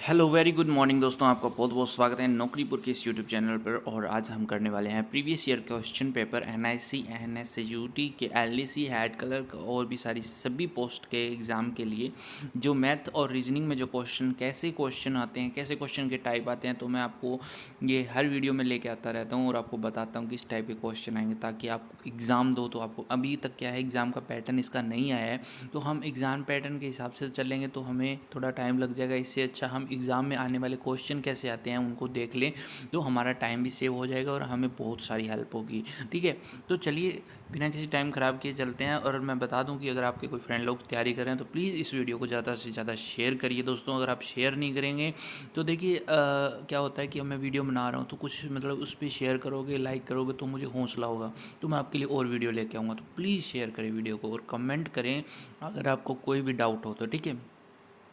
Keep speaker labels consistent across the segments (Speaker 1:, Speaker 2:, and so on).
Speaker 1: Hello very good morning दोस्तों, आपका बहुत बहुत स्वागत है नौकरीपुर के इस यूट्यूब चैनल पर। और आज हम करने वाले हैं previous year question paper NIC NSUT के एलडीसी हेड क्लर्क और भी सभी पोस्ट के एग्ज़ाम के लिए जो मैथ और रीजनिंग में जो कैसे क्वेश्चन आते हैं, कैसे क्वेश्चन के टाइप आते हैं, तो मैं आपको ये हर वीडियो में लेके आता रहता हूँ और आपको बताता हूँ किस टाइप के क्वेश्चन आएंगे, ताकि आप एग्ज़ाम दो तो आपको अभी तक क्या है एग्ज़ाम का पैटर्न इसका नहीं आया है, तो हम एग्ज़ाम पैटर्न के हिसाब से चलेंगे तो हमें थोड़ा टाइम लग जाएगा। इससे अच्छा हम एग्ज़ाम में आने वाले क्वेश्चन कैसे आते हैं उनको देख लें, तो हमारा टाइम भी सेव हो जाएगा और हमें बहुत सारी हेल्प होगी। ठीक है, तो चलिए बिना किसी टाइम ख़राब किए चलते हैं। और मैं बता दूं कि अगर आपके कोई फ्रेंड लोग तैयारी कर रहे हैं तो प्लीज़ इस वीडियो को ज़्यादा से ज़्यादा शेयर करिए दोस्तों। अगर आप शेयर नहीं करेंगे तो देखिए क्या होता है कि मैं वीडियो बना रहा हूँ तो कुछ मतलब उस पर शेयर करोगे, लाइक करोगे तो मुझे हौसला होगा, तो मैं आपके लिए और वीडियो लेके आऊँगा। तो प्लीज़ शेयर करें वीडियो को और कमेंट करें अगर आपको कोई भी डाउट हो तो। ठीक है,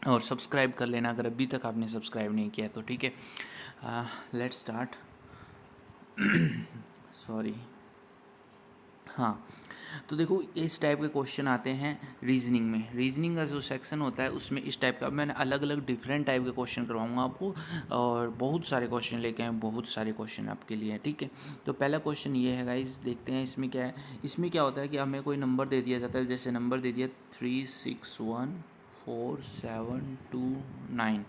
Speaker 1: और सब्सक्राइब कर लेना अगर अभी तक आपने सब्सक्राइब नहीं किया तो। ठीक है, लेट्स स्टार्ट। सॉरी, हाँ, तो देखो इस टाइप के क्वेश्चन आते हैं रीजनिंग में। रीजनिंग का जो सेक्शन होता है उसमें इस टाइप का मैंने अलग अलग डिफरेंट टाइप के क्वेश्चन करवाऊंगा आपको, और बहुत सारे क्वेश्चन लेके आए, बहुत सारे क्वेश्चन आपके लिए। ठीक है, तो पहला क्वेश्चन ये है गाइस, देखते हैं इसमें क्या है। इसमें क्या होता है कि हमें कोई नंबर दे दिया जाता है, जैसे नंबर दे दिया 3614729।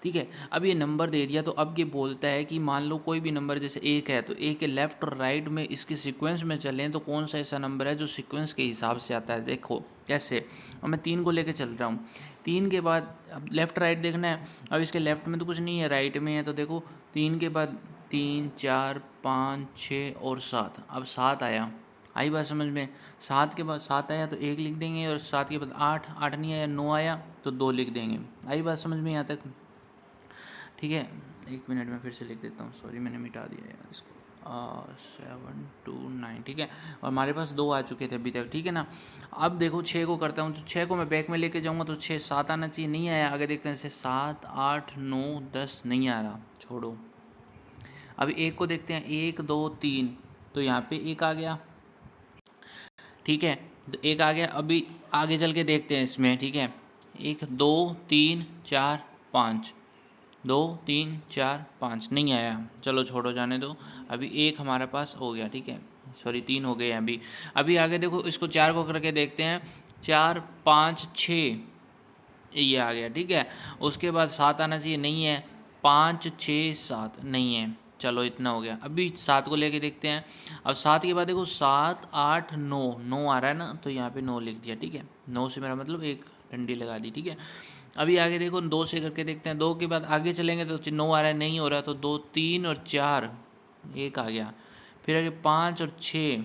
Speaker 1: ठीक है, अब ये नंबर दे दिया तो अब ये बोलता है कि मान लो कोई भी नंबर जैसे एक है, तो एक के लेफ्ट और राइट में इसके सीक्वेंस में चलें तो कौन सा ऐसा नंबर है जो सीक्वेंस के हिसाब से आता है। देखो कैसे, अब मैं 3 को लेके चल रहा हूँ, 3 के बाद अब लेफ़्ट राइट देखना है। अब इसके लेफ्ट में तो कुछ नहीं है, राइट में है, तो देखो 3 के बाद 3 4 5 6 और 7। अब 7 आया, आई बात समझ में। 7 के बाद 7 आया तो 1 लिख देंगे, और 7 के बाद 8, 8 नहीं आया, 9 आया तो 2 लिख देंगे। आई बात समझ में यहाँ तक। ठीक है, 1 मिनट में फिर से लिख देता हूँ, सॉरी मैंने मिटा दिया यार इसको। 729। ठीक है, और हमारे पास 2 आ चुके थे अभी तक। ठीक है ना, अब देखो 6 को करता हूँ, तो 6 को मैं बैक में लेके जाऊँगा तो 6 7 आना चाहिए, नहीं आया। आगे देखते हैं, जैसे 7 8 9 10 नहीं आ रहा, छोड़ो। अभी 1 को देखते हैं, 1 2 3, तो यहाँ पे 1 आ गया। ठीक है, तो 1 आ गया। अभी आगे चल के देखते हैं इसमें। ठीक है, 1 2 3 4 5, 2 3 4 5 नहीं आया, चलो छोड़ो, जाने दो। अभी 1 हमारे पास हो गया। ठीक है, सॉरी 3 हो गए हैं अभी। अभी आगे देखो, इसको 4 को करके देखते हैं, 4 5 6 ये आ गया। ठीक है, उसके बाद 7 आना चाहिए, नहीं है। 5 6 7 नहीं है, चलो इतना हो गया। अभी 7 को लेके देखते हैं। अब 7 के बाद देखो 7 8 9, 9 आ रहा है ना, तो यहाँ पे 9 लिख दिया। ठीक है, 9 से मेरा मतलब एक डंडी लगा दी। ठीक है, अभी आगे देखो 2 से करके देखते हैं। 2 के बाद आगे चलेंगे तो 9 आ रहा है, नहीं हो रहा, तो 2 3 और 4 1 आ गया। फिर आगे 5 और 6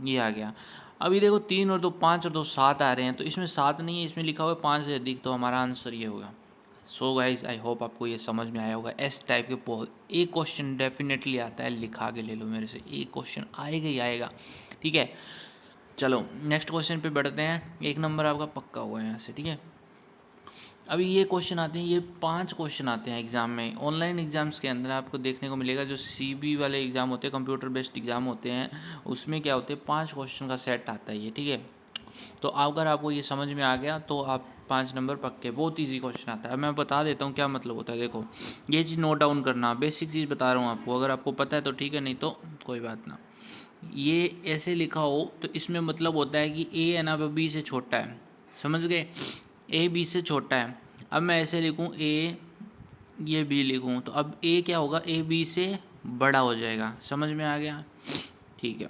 Speaker 1: ये आ गया। अभी देखो 3 और 2 5 और 2 7 आ रहे हैं, तो इसमें 7 नहीं है, इसमें लिखा हुआ है 5 से अधिक, तो हमारा आंसर ये होगा। सो गाइज आई होप आपको ये समझ में आया होगा। इस टाइप के बहुत एक क्वेश्चन डेफिनेटली आता है, लिखा के ले लो मेरे से, एक क्वेश्चन आएगा ही आएगा। ठीक है, चलो नेक्स्ट क्वेश्चन पे बढ़ते हैं। 1 नंबर आपका पक्का हुआ है यहाँ से। ठीक है, अभी ये क्वेश्चन आते हैं, ये 5 क्वेश्चन आते हैं एग्ज़ाम में। ऑनलाइन एग्ज़ाम्स के अंदर आपको देखने को मिलेगा, जो सीबी वाले एग्ज़ाम होते हैं, कंप्यूटर बेस्ड एग्ज़ाम होते हैं, उसमें क्या होते हैं 5 क्वेश्चन का सेट आता है ये। ठीक है, तो अगर आपको ये समझ में आ गया तो आप 5 नंबर पक्के, बहुत ईजी क्वेश्चन आता है। मैं बता देता हूँ क्या मतलब होता है। देखो ये चीज़ नोट डाउन करना, बेसिक चीज़ बता रहा हूँ आपको, अगर आपको पता है तो ठीक है, नहीं तो कोई बात ना। ये ऐसे लिखा हो तो इसमें मतलब होता है कि ए है ना बी से छोटा है, समझ गए, ए बी से छोटा है। अब मैं ऐसे लिखूँ ए, ये बी लिखूँ, तो अब ए क्या होगा, ए बी से बड़ा हो जाएगा, समझ में आ गया। ठीक है,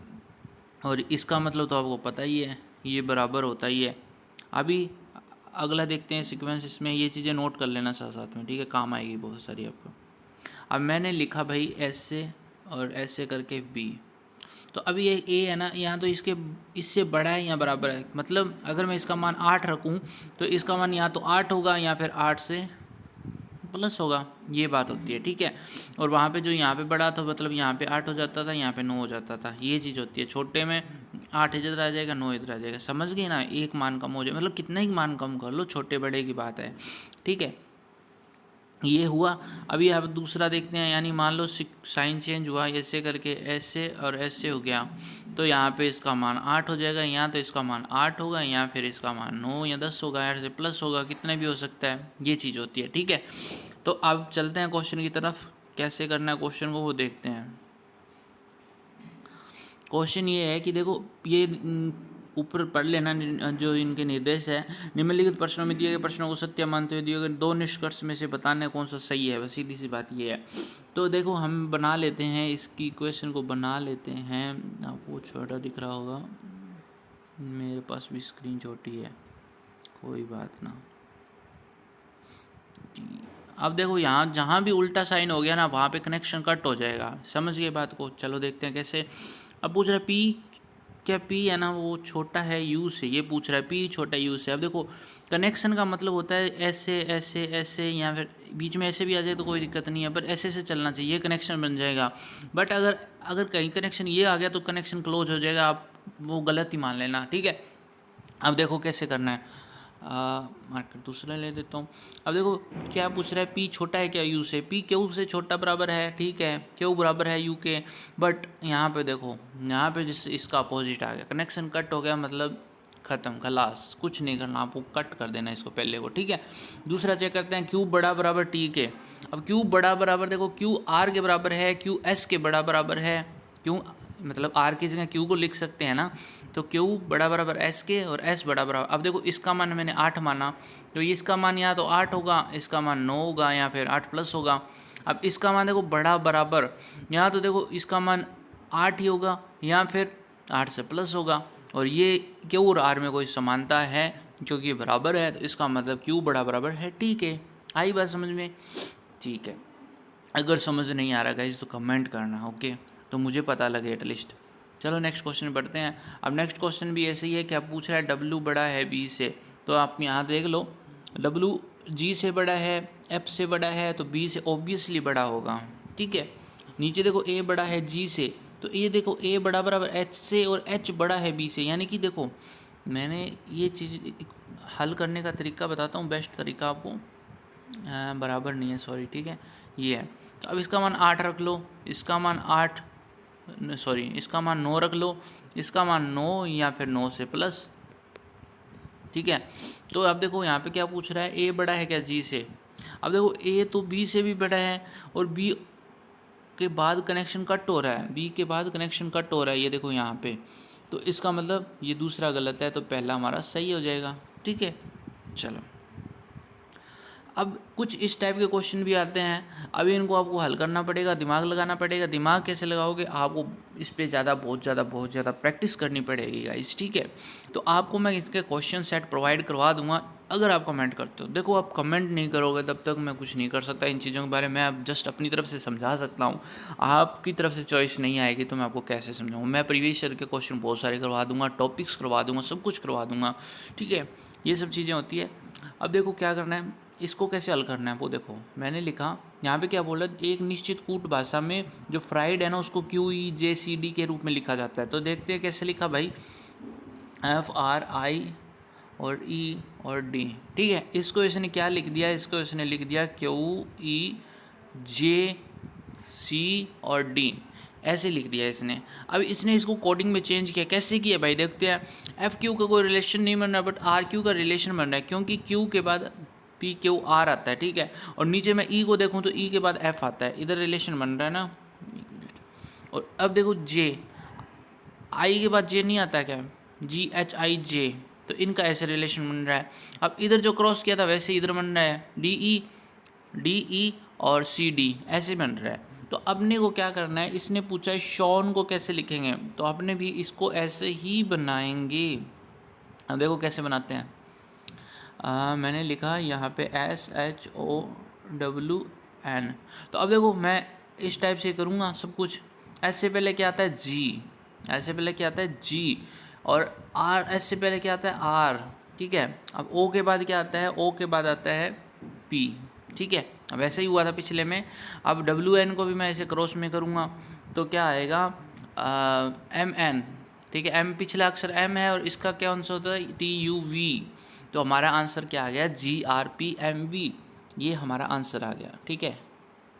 Speaker 1: और इसका मतलब तो आपको पता ही है, ये बराबर होता ही है। अभी अगला देखते हैं सीक्वेंस, इसमें ये चीज़ें नोट कर लेना साथ साथ में। ठीक है, काम आएगी बहुत सारी आपको। अब मैंने लिखा भाई ऐसे और ऐसे करके बी, तो अभी ये ए है ना, यहाँ तो इसके इससे बड़ा है या बराबर है, मतलब अगर मैं इसका मान 8 रखूँ तो इसका मान या तो 8 होगा या फिर 8 से प्लस होगा, ये बात होती है। ठीक है, और वहाँ पे जो यहाँ पे बड़ा था मतलब यहाँ पे 8 हो जाता था, यहाँ पे 9 हो जाता था, ये चीज़ होती है। छोटे में 8 इधर आ जाएगा, 9 इधर आ जाएगा, समझ गए ना। एक मान कम हो जाए, मतलब कितना ही मान कम कर लो, छोटे बड़े की बात है। ठीक है, ये हुआ। अभी आप दूसरा देखते हैं, यानी मान लो साइन चेंज हुआ, ऐसे करके ऐसे और ऐसे हो गया, तो यहाँ पे इसका मान 8 हो जाएगा, यहाँ तो इसका मान 8 होगा, यहाँ फिर इसका मान 9 या 10 होगा, 8 से प्लस होगा, कितना भी हो सकता है, ये चीज़ होती है। ठीक है, तो अब चलते हैं क्वेश्चन की तरफ, कैसे करना है क्वेश्चन को वो देखते हैं। क्वेश्चन ये है कि देखो ये ऊपर पढ़ लेना जो इनके निर्देश है। निम्नलिखित प्रश्नों में दिए गए प्रश्नों को सत्य मानते हुए दिए गए दो निष्कर्ष में से बताना है कौन सा सही है। बस सीधी सी बात ये है। तो देखो हम बना लेते हैं इसकी क्वेश्चन को बना लेते हैं। आपको छोटा दिख रहा होगा, मेरे पास भी स्क्रीन छोटी है, कोई बात ना। अब देखो यहाँ जहाँ भी उल्टा साइन हो गया ना वहाँ पे कनेक्शन कट हो जाएगा। समझ गए बात को? चलो देखते हैं कैसे। अब पूछ रहा है पी, क्या पी है ना वो छोटा है यू से, ये पूछ रहा है पी छोटा यू से। अब देखो कनेक्शन का मतलब होता है ऐसे ऐसे ऐसे, या फिर बीच में ऐसे भी आ जाए तो कोई दिक्कत नहीं है, पर ऐसे से चलना चाहिए, ये कनेक्शन बन जाएगा। बट अगर अगर कहीं कनेक्शन ये आ गया तो कनेक्शन क्लोज हो जाएगा, आप वो गलत ही मान लेना, ठीक है। अब देखो कैसे करना है, मार्कर दूसरा ले देता हूँ। अब देखो क्या पूछ रहा है, पी छोटा है क्या यू से? पी क्यू से छोटा बराबर है, ठीक है, क्यू बराबर है यू के। बट यहाँ पे देखो, यहाँ पे जिस इसका अपोजिट आ गया, कनेक्शन कट हो गया, मतलब ख़त्म, खलास, कुछ नहीं करना, आपको कट कर देना इसको पहले को, ठीक है। दूसरा चेक करते हैं, क्यू बड़ा बराबर टी के। अब क्यू बड़ा बराबर देखो, क्यू आर के बराबर है, क्यू एस के बड़ा बराबर है। क्यू मतलब आर की जगह क्यू को लिख सकते हैं ना, तो क्यू बड़ा बराबर एस के और एस बड़ा बराबर। अब देखो इसका मान मैंने 8 माना, तो इसका मान या तो 8 होगा, इसका मान 9 होगा, या फिर 8 प्लस होगा। अब इसका मान देखो बड़ा बराबर, यहाँ तो देखो इसका मान 8 ही होगा, या फिर 8 से प्लस होगा। और ये क्यू और आर में कोई समानता है क्योंकि ये बराबर है, तो इसका मतलब क्यू बड़ा बराबर है, ठीक है। आई बात समझ में? ठीक है। अगर समझ नहीं आ रहा गाइस तो कमेंट करना, ओके, तो मुझे पता लगे एटलीस्ट। चलो नेक्स्ट क्वेश्चन पढ़ते हैं। अब नेक्स्ट क्वेश्चन भी ऐसे ही है, क्या पूछ रहा है, डब्ल्यू बड़ा है बी से, तो आप यहाँ देख लो, डब्ल्यू जी से बड़ा है, एफ से बड़ा है, तो बी से ऑब्वियसली बड़ा होगा, ठीक है। नीचे देखो ए बड़ा है जी से, तो ये देखो ए बड़ा बराबर एच से और एच बड़ा है बी से, यानी कि देखो मैंने ये चीज़ हल करने का तरीका बताता हूँ, बेस्ट तरीका आपको। बराबर नहीं है, सॉरी, ठीक है, ये है। तो अब इसका मान 8 रख लो, इसका मान 8 सॉरी इसका मान 9 रख लो, इसका मान 9 या फिर 9 से प्लस, ठीक है। तो अब देखो यहाँ पे क्या पूछ रहा है, ए बड़ा है क्या जी से? अब देखो ए तो बी से भी बड़ा है, और बी के बाद कनेक्शन कट हो रहा है, बी के बाद कनेक्शन कट हो रहा है, ये देखो यहाँ पे। तो इसका मतलब ये दूसरा गलत है, तो पहला हमारा सही हो जाएगा, ठीक है। चलो अब कुछ इस टाइप के क्वेश्चन भी आते हैं, अभी इनको आपको हल करना पड़ेगा, दिमाग लगाना पड़ेगा। दिमाग कैसे लगाओगे, आपको इस पे बहुत ज़्यादा प्रैक्टिस करनी पड़ेगी गाइस, ठीक है। तो आपको मैं इसके क्वेश्चन सेट प्रोवाइड करवा दूंगा अगर आप कमेंट करते हो। देखो आप कमेंट नहीं करोगे तब तक मैं कुछ नहीं कर सकता इन चीज़ों के बारे में, अब जस्ट अपनी तरफ से समझा सकता हूँ। आपकी तरफ से चॉइस नहीं आएगी तो मैं आपको कैसे समझाऊँ। मैं प्रीवियस ईयर के क्वेश्चन बहुत सारे करवा दूंगा, टॉपिक्स करवा दूंगा, सब कुछ करवा दूंगा, ठीक है। ये सब चीज़ें होती है। अब देखो क्या करना है, इसको कैसे हल करना है वो देखो मैंने लिखा यहाँ पे क्या बोला, एक निश्चित कूट भाषा में जो फ्राइड है ना उसको क्यू ई जे सी डी के रूप में लिखा जाता है। तो देखते हैं कैसे लिखा भाई, एफ आर आई और ई और डी, ठीक है। इसको इसने क्या लिख दिया, इसको इसने लिख दिया क्यू ई जे सी और डी, ऐसे लिख दिया इसने। अब इसने इसको कोडिंग में चेंज किया, कैसे किया भाई देखते हैं। एफ क्यू का कोई रिलेशन नहीं बन रहा, बट आर क्यू का रिलेशन बन रहा है, क्योंकि क्यू के बाद पी क्यू आर आता है, ठीक है। और नीचे मैं ई को देखूँ तो ई के बाद एफ आता है, इधर रिलेशन बन रहा है ना। और अब देखो जे, आई के बाद जे नहीं आता क्या, जी एच आई जे, तो इनका ऐसे रिलेशन बन रहा है। अब इधर जो क्रॉस किया था वैसे इधर बन रहा है, डी ई और सी डी ऐसे बन रहा है। तो अपने को क्या करना है, इसने पूछा है शॉन को कैसे लिखेंगे, तो अपने भी इसको ऐसे ही बनाएंगे। अब देखो कैसे बनाते हैं। मैंने लिखा यहाँ पे S H O W N, तो अब देखो मैं इस टाइप से करूँगा सब कुछ। एस से पहले क्या आता है जी, एस से पहले क्या आता है जी, और आर एस से पहले क्या आता है आर, ठीक है। अब ओ के बाद क्या आता है, ओ के बाद आता है पी, ठीक है। अब ऐसे ही हुआ था पिछले में। अब डब्ल्यू एन को भी मैं ऐसे क्रॉस में करूँगा तो क्या आएगा, एम एन, ठीक है। एम पिछला अक्षर एम है और इसका क्या आंसर होता है, टी यू वी, तो हमारा आंसर क्या आ गया, जी आर पी एम वी, ये हमारा आंसर आ गया, ठीक है,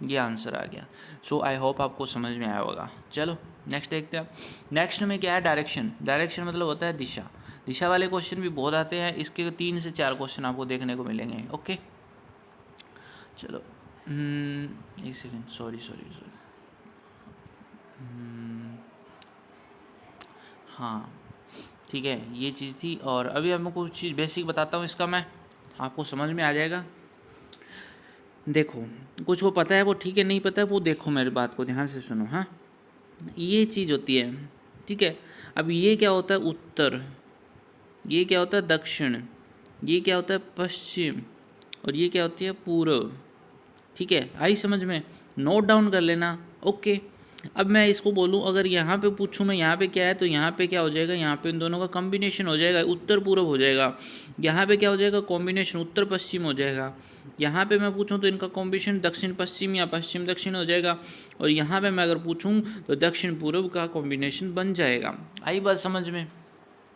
Speaker 1: ये आंसर आ गया। सो आई होप आपको समझ में आया होगा। चलो नेक्स्ट देखते हैं। नेक्स्ट में क्या है, डायरेक्शन। डायरेक्शन मतलब होता है दिशा। दिशा वाले क्वेश्चन भी बहुत आते हैं, इसके 3 से 4 क्वेश्चन आपको देखने को मिलेंगे, ओके। चलो एक सेकेंड, सॉरी सॉरी सॉरी। हाँ ठीक है, ये चीज़ थी। और अभी अब मैं कुछ चीज़ बेसिक बताता हूँ इसका, मैं आपको समझ में आ जाएगा। देखो, कुछ वो पता है वो ठीक है, नहीं पता है वो देखो, मेरी बात को ध्यान से सुनो। हाँ, ये चीज़ होती है, ठीक है। अब ये क्या होता है उत्तर, ये क्या होता है दक्षिण, ये क्या होता है पश्चिम, और ये क्या होती है पूर्व। ठीक है, आई समझ में, नोट डाउन कर लेना। ओके, अब मैं इसको बोलूँ, अगर यहाँ पे पूछूँ मैं यहाँ पे क्या है, तो यहाँ पे क्या हो जाएगा, यहाँ पे इन दोनों का कॉम्बिनेशन हो जाएगा, उत्तर पूर्व हो जाएगा। यहाँ पे क्या हो जाएगा, कॉम्बिनेशन उत्तर पश्चिम हो जाएगा। यहाँ पे मैं पूछूँ तो इनका कॉम्बिनेशन दक्षिण पश्चिम या पश्चिम दक्षिण हो जाएगा। और यहाँ पे मैं अगर पूछूँ तो दक्षिण पूर्व का कॉम्बिनेशन बन जाएगा। आई बात समझ में,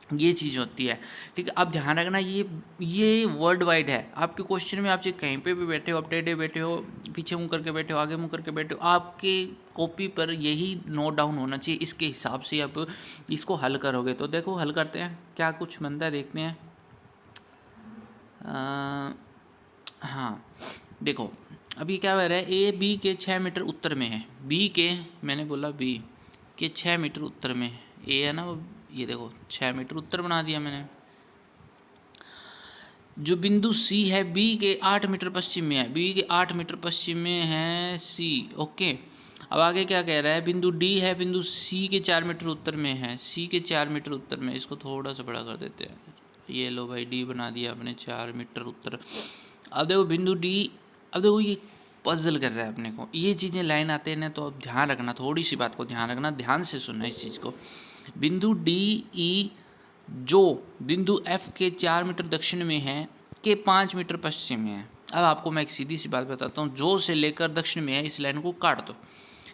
Speaker 1: ये चीज़ होती है। ठीक है, अब ध्यान रखना, ये वर्ल्ड वाइड है। आपके क्वेश्चन में आप चाहे कहीं पे भी बैठे हो, आप टेढ़े बैठे हो, पीछे मुँह करके बैठे हो, आगे मुँह करके बैठे हो, आपके कॉपी पर यही नोट डाउन होना चाहिए। इसके हिसाब से आप इसको हल करोगे। तो देखो हल करते हैं, क्या कुछ बनता है देखते हैं। हाँ देखो, अभी क्या कह रहा है, ए बी के 6 मीटर उत्तर में है। बी के, मैंने बोला बी के 6 मीटर उत्तर में, ए है ना, ये देखो 6 मीटर उत्तर बना दिया मैंने। जो बिंदु सी है बी के 8 मीटर पश्चिम में है, बी के 8 मीटर पश्चिम में है सी। ओके, अब आगे क्या कह रहा है, बिंदु डी है, बिंदु सी के 4 मीटर उत्तर में है, सी के 4 मीटर उत्तर में। इसको थोड़ा सा बड़ा कर देते हैं, ये लो भाई, डी बना दिया अपने 4 मीटर उत्तर। अब देखो बिंदु डी, अब देखो ये पजल कर रहा है अपने को, ये चीज़ें लाइन आते हैं ना, तो अब ध्यान रखना, थोड़ी सी बात को ध्यान रखना, ध्यान से सुनना इस चीज़ को। बिंदु डी ई जो बिंदु एफ के 4 मीटर दक्षिण में है, के 5 मीटर पश्चिम में है। अब आपको मैं एक सीधी सी बात बताता हूँ, जो से लेकर दक्षिण में है इस लाइन को काट दो।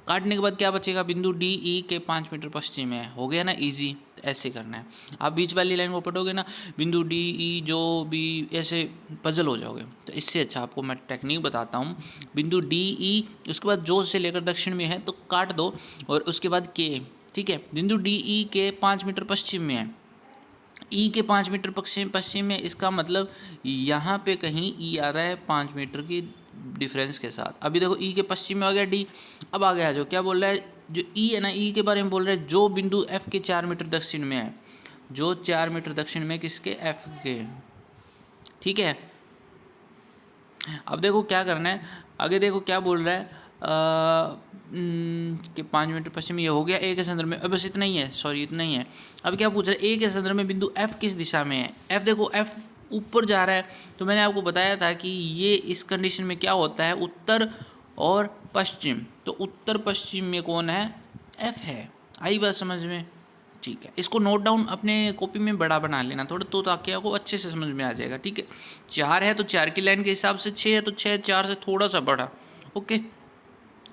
Speaker 1: काटने के बाद क्या बचेगा, बिंदु डी ई के 5 मीटर पश्चिम में है। हो गया ना इजी, ऐसे करना है। आप बीच वाली लाइन को पढ़ोगे ना, बिंदु डी ई जो भी, ऐसे पजल हो जाओगे। तो इससे अच्छा आपको मैं टेक्निक बताता हूँ, बिंदु डी ई, उसके बाद जो से लेकर दक्षिण में है तो काट दो, और उसके बाद के। ठीक है, बिंदु डी ई के 5 मीटर पश्चिम में है, ई के 5 मीटर पश्चिम में, इसका मतलब यहाँ पे कहीं ई आ रहा है 5 मीटर की डिफरेंस के साथ। अभी देखो ई के पश्चिम में आ गया डी। अब आ गया जो क्या बोल रहा है, जो ई है ना, ई के बारे में बोल रहा है, जो बिंदु एफ के 4 मीटर दक्षिण में है, जो 4 मीटर दक्षिण में किसके, एफ के। ठीक है, अब देखो क्या करना है, आगे देखो क्या बोल रहा है, कि 5 मीटर पश्चिम, ये हो गया ए के संदर्भ में। अब बस इतना ही है, सॉरी इतना ही है। अब क्या पूछ रहा है, ए के संदर्भ में बिंदु एफ किस दिशा में है। एफ देखो, एफ ऊपर जा रहा है, तो मैंने आपको बताया था कि ये इस कंडीशन में क्या होता है, उत्तर और पश्चिम। तो उत्तर पश्चिम में कौन है, एफ है। आई बात समझ में, ठीक है। इसको नोट डाउन अपने कॉपी में बड़ा बना लेना थोड़ा, तो ताकि आपको अच्छे से समझ में आ जाएगा। ठीक है, 4 है तो 4 की लाइन के हिसाब से, 6 है तो 6 4 से थोड़ा सा बड़ा। ओके,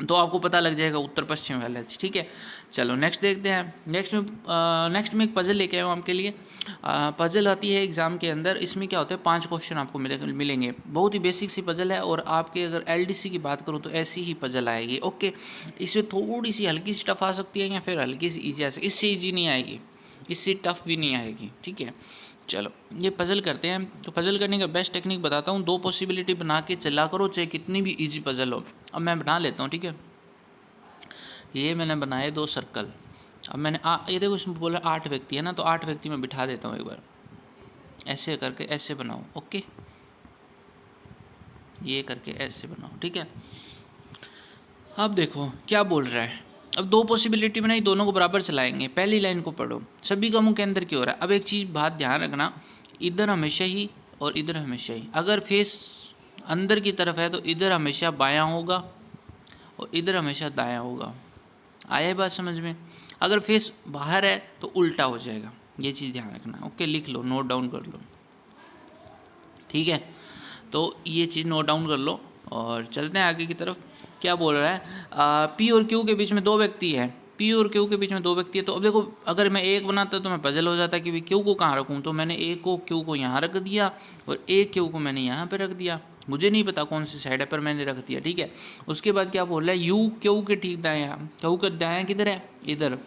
Speaker 1: तो आपको पता लग जाएगा उत्तर पश्चिम वाला। ठीक है, चलो नेक्स्ट देखते हैं। नेक्स्ट में एक पजल लेके आया हूँ आपके लिए। पजल आती है एग्ज़ाम के अंदर, इसमें क्या होता है 5 क्वेश्चन आपको मिलेंगे। बहुत ही बेसिक सी पजल है, और आपके अगर एलडीसी की बात करूँ तो ऐसी ही पजल आएगी। ओके, इसमें थोड़ी सी हल्की सी टफ आ सकती है, या फिर हल्की सी ईजी आ सकती है, इससे ईजी नहीं आएगी, इससे टफ भी नहीं आएगी। ठीक है, चलो ये पजल करते हैं। तो पजल करने का बेस्ट टेक्निक बताता हूँ, 2 पॉसिबिलिटी बना के चला करो, चाहे कितनी भी इजी पजल हो। अब मैं बना लेता हूँ, ठीक है। ये मैंने बनाए 2 सर्कल। अब मैंने ये देखो, इसमें बोला 8 व्यक्ति है ना, तो 8 व्यक्ति में बिठा देता हूँ एक बार, ऐसे करके ऐसे बनाओ। ओके, ये करके ऐसे बनाओ। ठीक है, अब देखो क्या बोल रहा है। अब 2 पॉसिबिलिटी बनाई, दोनों को बराबर चलाएंगे। पहली लाइन को पढ़ो, सभी का मुंह के अंदर क्यों हो रहा है। अब एक चीज़ बात ध्यान रखना, इधर हमेशा ही और इधर हमेशा ही, अगर फेस अंदर की तरफ है तो इधर हमेशा बायां होगा और इधर हमेशा दायां होगा। आया बात समझ में। अगर फेस बाहर है तो उल्टा हो जाएगा, ये चीज़ ध्यान रखना। ओके, लिख लो, नोट डाउन कर लो। ठीक है, तो ये चीज़ नोट डाउन कर लो, और चलते हैं आगे की तरफ। क्या बोल रहा है, पी और क्यू के बीच में 2 व्यक्ति है, पी और क्यू के बीच में 2 व्यक्ति है। तो अब देखो, अगर मैं एक बनाता तो मैं पजल हो जाता कि भाई क्यू को कहाँ रखूँ। तो मैंने ए को, क्यू को यहाँ रख दिया, और ए क्यू को मैंने यहाँ पे रख दिया। मुझे नहीं पता कौन सी साइड है, पर मैंने रख दिया। ठीक है, उसके बाद क्या बोल रहा है, यू क्यू के ठीक दायाँ, क्यू का दायाँ किधर है, इधर।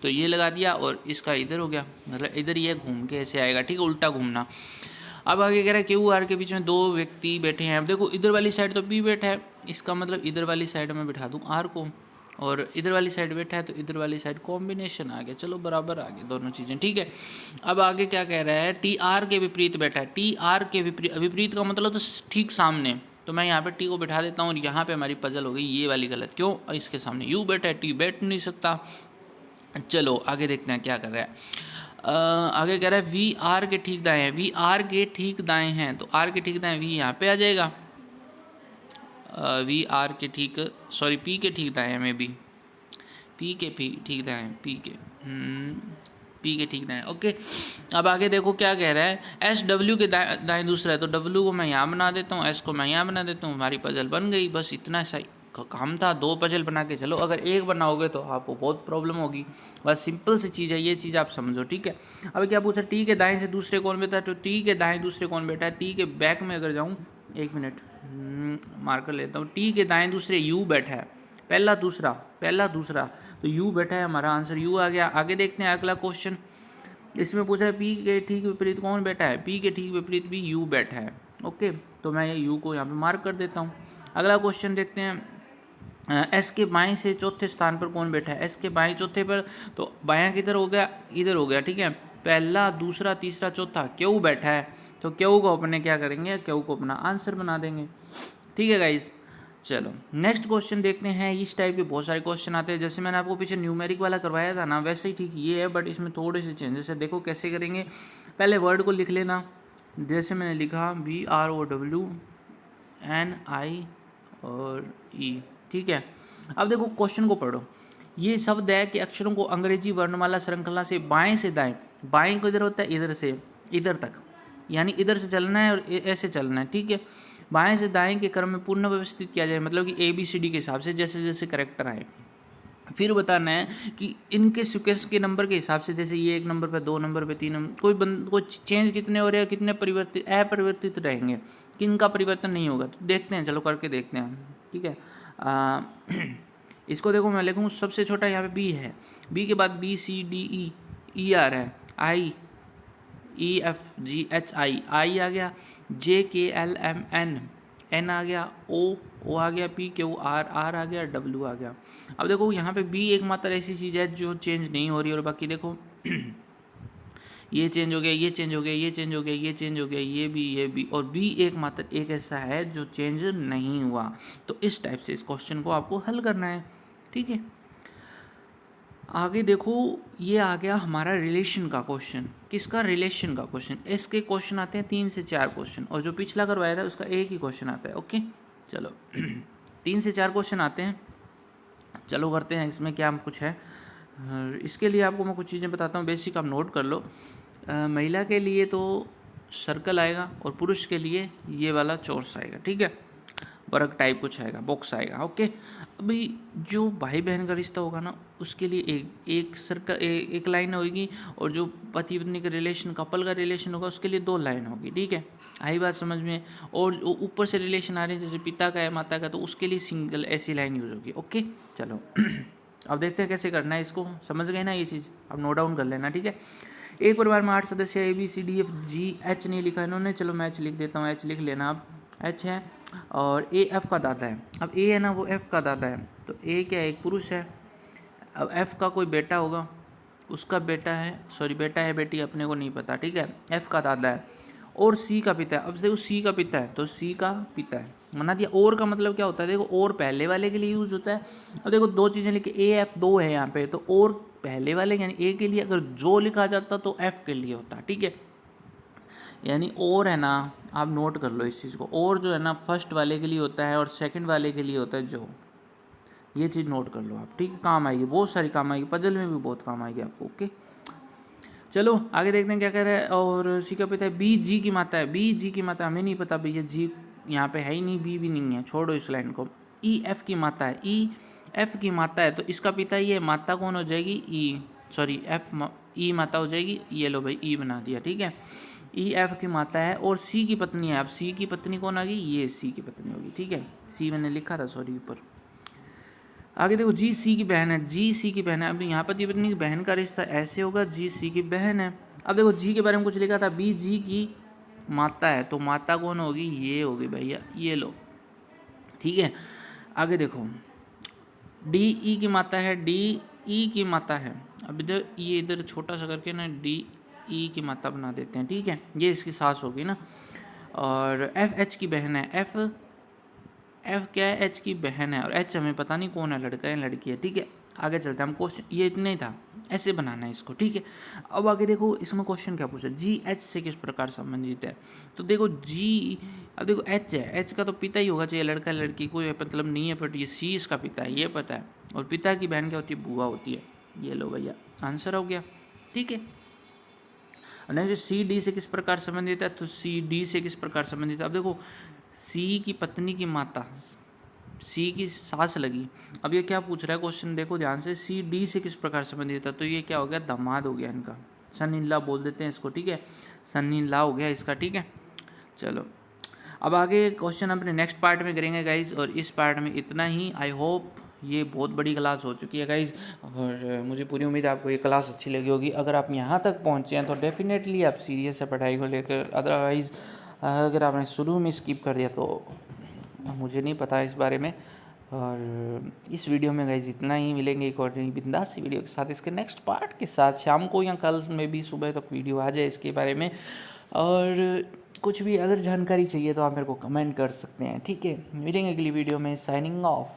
Speaker 1: तो ये लगा दिया, और इसका इधर हो गया, मतलब इधर ये घूम के ऐसे आएगा। ठीक है, उल्टा घूमना। अब आगे कह रहा है क्यू आर के बीच में दो व्यक्ति बैठे हैं। अब देखो इधर वाली साइड तो पी बैठा है, इसका मतलब इधर वाली साइड में बिठा दूँ आर को, और इधर वाली साइड बैठा है तो इधर वाली साइड कॉम्बिनेशन आ गया, चलो बराबर आ गए दोनों चीज़ें, ठीक है। अब आगे क्या कह रहा है, टी आर के विपरीत बैठा है, टी आर के विपरीत, विपरीत का मतलब तो ठीक सामने, तो मैं यहाँ पे टी को बिठा देता हूँ और यहाँ पे हमारी पजल हो गई ये वाली गलत, क्यों, इसके सामने यू बैठा है, टी बैठ नहीं सकता। चलो आगे देखते हैं क्या कर रहा है। आगे कह रहा है वी आर के ठीक दाएँ हैं, वी आर के ठीक दाएँ हैं, तो आर के ठीक दाएँ वी यहाँ पे आ जाएगा, वी आर के ठीक, सॉरी पी के ठीक दाएँ हैं, मे बी पी के ठीक दाएँ, पी के ठीक दाएँ, ओके। अब आगे देखो क्या कह रहा है, एस डब्ल्यू के दाएँ दूसरा है, तो डब्ल्यू को मैं यहाँ बना देता हूँ, एस को मैं यहाँ बना देता हूँ, हमारी पजल बन गई, बस इतना सा काम था, दो पजल बना के चलो। अगर एक बनाओगे तो आपको बहुत प्रॉब्लम होगी, बस सिंपल सी चीज़ है, ये चीज़ आप समझो, ठीक है। अब क्या पूछा, टी के दाएँ से दूसरे कौन बैठा है, तो टी के दाएँ दूसरे कौन बैठा है, टी के बैक में अगर जाऊँ, एक मिनट मार्कर लेता हूँ, टी के दाएँ दूसरे यू बैठा है, पहला दूसरा, तो यू बैठा है, हमारा आंसर यू आ गया। आगे देखते हैं अगला क्वेश्चन, इसमें पूछा है पी के ठीक विपरीत कौन बैठा है, पी के ठीक विपरीत भी यू बैठा है, ओके, तो मैं ये यू को यहाँ पे मार्क कर देता हूँ। अगला क्वेश्चन देखते हैं, एस के बाएं से चौथे स्थान पर कौन बैठा है, एस के बाएं चौथे पर, तो बायां किधर हो गया, इधर हो गया, ठीक है, पहला दूसरा तीसरा चौथा क्यू बैठा है, तो क्यू को अपने क्या करेंगे, क्यू को अपना आंसर बना देंगे, ठीक है गाइस। चलो नेक्स्ट क्वेश्चन देखते हैं। इस टाइप के बहुत सारे क्वेश्चन आते हैं, जैसे मैंने आपको पीछे न्यूमेरिक वाला करवाया था ना, वैसे ही ठीक ये है, बट इसमें थोड़े से चेंजेस है। देखो कैसे करेंगे, पहले वर्ड को लिख लेना, जैसे मैंने लिखा VROWNI और E, ठीक है। अब देखो क्वेश्चन को पढ़ो, ये शब्द है कि अक्षरों को अंग्रेजी वर्णमाला श्रृंखला से बाएं से दाएं, बाएं को इधर होता है, इधर से इधर तक, यानी इधर से चलना है और ऐसे चलना है, ठीक है। बाएं से दाएं के क्रम में पुनः व्यवस्थित किया जाए, मतलब कि ABCD के हिसाब से जैसे जैसे करेक्टर आए। फिर बताना है कि इनके सीक्वेंस के नंबर के हिसाब से, जैसे ये 1 नंबर पे, 2 नंबर पे, 3 नंबर, कोई चेंज कितने हो रहे हैं, कितने परिवर्तित अपरिवर्तित रहेंगे, किन का परिवर्तन नहीं होगा, तो देखते हैं, चलो करके देखते हैं, ठीक है। इसको देखो मैं लिखूँ, सबसे छोटा यहाँ पे बी है, बी के बाद BCDE, ई आ रहा है, IEFGHI, आई आ गया, JKLMN, एन आ गया, ओ आ गया, PQR, आर आ गया, W आ गया। अब देखो यहाँ पे बी एकमात्र ऐसी चीज़ है जो चेंज नहीं हो रही, और बाकी देखो ये चेंज हो गया, ये चेंज हो गया, ये चेंज हो गया, ये चेंज हो गया, ये भी, और बी एकमात्र एक ऐसा है जो चेंज नहीं हुआ। तो इस टाइप से इस क्वेश्चन को आपको हल करना है, ठीक है। आगे देखो, ये आ गया हमारा रिलेशन का क्वेश्चन, किसका, रिलेशन का क्वेश्चन। इसके क्वेश्चन आते हैं 3 से 4 क्वेश्चन, और जो पिछला करवाया था उसका एक ही क्वेश्चन आता है, ओके। चलो 3 से 4 क्वेश्चन आते हैं, चलो करते हैं। इसमें क्या कुछ है, इसके लिए आपको मैं कुछ चीज़ें बताता हूँ, बेसिक आप नोट कर लो। महिला के लिए तो सर्कल आएगा, और पुरुष के लिए ये वाला चोरस आएगा, ठीक है, वर्ग टाइप कुछ आएगा, बॉक्स आएगा, ओके। अभी जो भाई बहन का रिश्ता होगा ना, उसके लिए एक सर्कल, एक लाइन होगी, और जो पति पत्नी का रिलेशन, कपल का रिलेशन होगा, उसके लिए 2 लाइन होगी, ठीक है, आई बात समझ में। और ऊपर से रिलेशन आ रहे हैं, जैसे पिता का है, माता का, तो उसके लिए सिंगल ऐसी लाइन यूज होगी, ओके। चलो अब देखते हैं कैसे करना है इसको, समझ गए ना ये चीज़, अब नोट डाउन कर लेना, ठीक है। एक परिवार में 8 सदस्य, ABCDFG, H नहीं लिखा इन्होंने, चलो मैं H लिख देता हूँ, H लिख लेना आप, H है, और A F का दादा है। अब A है ना, वो F का दादा है, तो A क्या है, एक पुरुष है। अब F का कोई बेटा होगा, उसका बेटा है, सॉरी बेटा है बेटी अपने को नहीं पता, ठीक है, F का दादा है, और C का पिता है। अब देखो C का पिता है, तो C का पिता है मना दिया। और का मतलब क्या होता है, देखो और पहले वाले के लिए यूज होता है। अब देखो 2 चीज़ें लिखी, AF 2 है यहाँ पे, तो और पहले वाले यानी A के लिए अगर जो लिखा जाता तो F के लिए होता, ठीक है। यानी और है ना, आप नोट कर लो इस चीज़ को, और जो है ना फर्स्ट वाले के लिए होता है और सेकंड वाले के लिए होता है जो, ये चीज़ नोट कर लो आप, ठीक है, काम आएगी, बहुत सारी काम आएगी, पजल में भी बहुत काम आएगी आपको, ओके। चलो आगे देखते हैं क्या कह रहा है। और सी का पिता है, बी जी की माता है, बी जी की माता हमें नहीं पता भैया, जी यहाँ पे है ही नहीं, बी भी नहीं है, छोड़ो इस लाइन को। ई एफ की माता है, ई एफ की माता है, तो इसका पिता ये, माता कौन हो जाएगी, ई, सॉरी एफ, ई माता हो जाएगी, ये लो भाई ई बना दिया, ठीक है। ई एफ की माता है, और सी की पत्नी है। अब सी की पत्नी कौन आ गई, ये सी की पत्नी होगी, ठीक है, सी मैंने लिखा था सॉरी ऊपर। आगे देखो, जी सी की बहन है, जी सी की बहन है। अब यहाँ पति पत्नी की बहन का रिश्ता ऐसे होगा, जी सी की बहन है। अब देखो जी के बारे में कुछ लिखा था, बी जी की माता है, तो माता कौन होगी, ये होगी भैया, ये लो। ठीक है, आगे देखो, डी ई की माता है, डी ई की माता है। अब इधर ये इधर छोटा सा करके ना डी ई की माता बना देते हैं। ठीक है, ये इसकी सास होगी ना। और एफ एच की बहन है, एफ एफ क्या है, एच की बहन है, और एच हमें पता नहीं कौन है, लड़का है लड़की है। ठीक है, आगे चलते हैं हम। क्वेश्चन ये इतना ही था, ऐसे बनाना है इसको। ठीक है, अब आगे देखो इसमें क्वेश्चन क्या पूछा, जी एच से किस प्रकार संबंधित है। तो देखो जी, अब देखो एच है, एच का तो पिता ही होगा, चाहे लड़का लड़की, कोई मतलब नहीं है, बट ये सी इसका पिता है, ये पता है। और पिता की बहन क्या होती है, बुआ होती है। ये लो भैया, आंसर हो गया। ठीक है, नेक्स्ट सी डी से किस प्रकार संबंधित है, तो सी डी से किस प्रकार संबंधित है। अब देखो सी की पत्नी की माता, सी की सास लगी। अब ये क्या पूछ रहा है क्वेश्चन, देखो ध्यान से, सी डी से किस प्रकार संबंधित है, तो ये क्या हो गया, दामाद हो गया इनका, सन इन लॉ बोल देते हैं इसको। ठीक है, सन इन लॉ हो गया इसका। ठीक है, चलो अब आगे क्वेश्चन अपने नेक्स्ट पार्ट में करेंगे गाइज, और इस पार्ट में इतना ही। आई होप ये बहुत बड़ी क्लास हो चुकी है गाइज, और मुझे पूरी उम्मीद है आपको ये क्लास अच्छी लगी होगी। अगर आप यहाँ तक पहुँचे हैं तो डेफिनेटली आप सीरियस है पढ़ाई को लेकर, अदरवाइज़ अगर आपने शुरू में स्किप कर दिया तो मुझे नहीं पता इस बारे में। और इस वीडियो में गाइज इतना ही, मिलेंगे एक और बिंदास सी वीडियो के साथ, इसके नेक्स्ट पार्ट के साथ, शाम को या कल में भी सुबह तक वीडियो आ जाए इसके बारे में। और कुछ भी अगर जानकारी चाहिए तो आप मेरे को कमेंट कर सकते हैं। ठीक है, मिलेंगे अगली वीडियो में, साइनिंग ऑफ।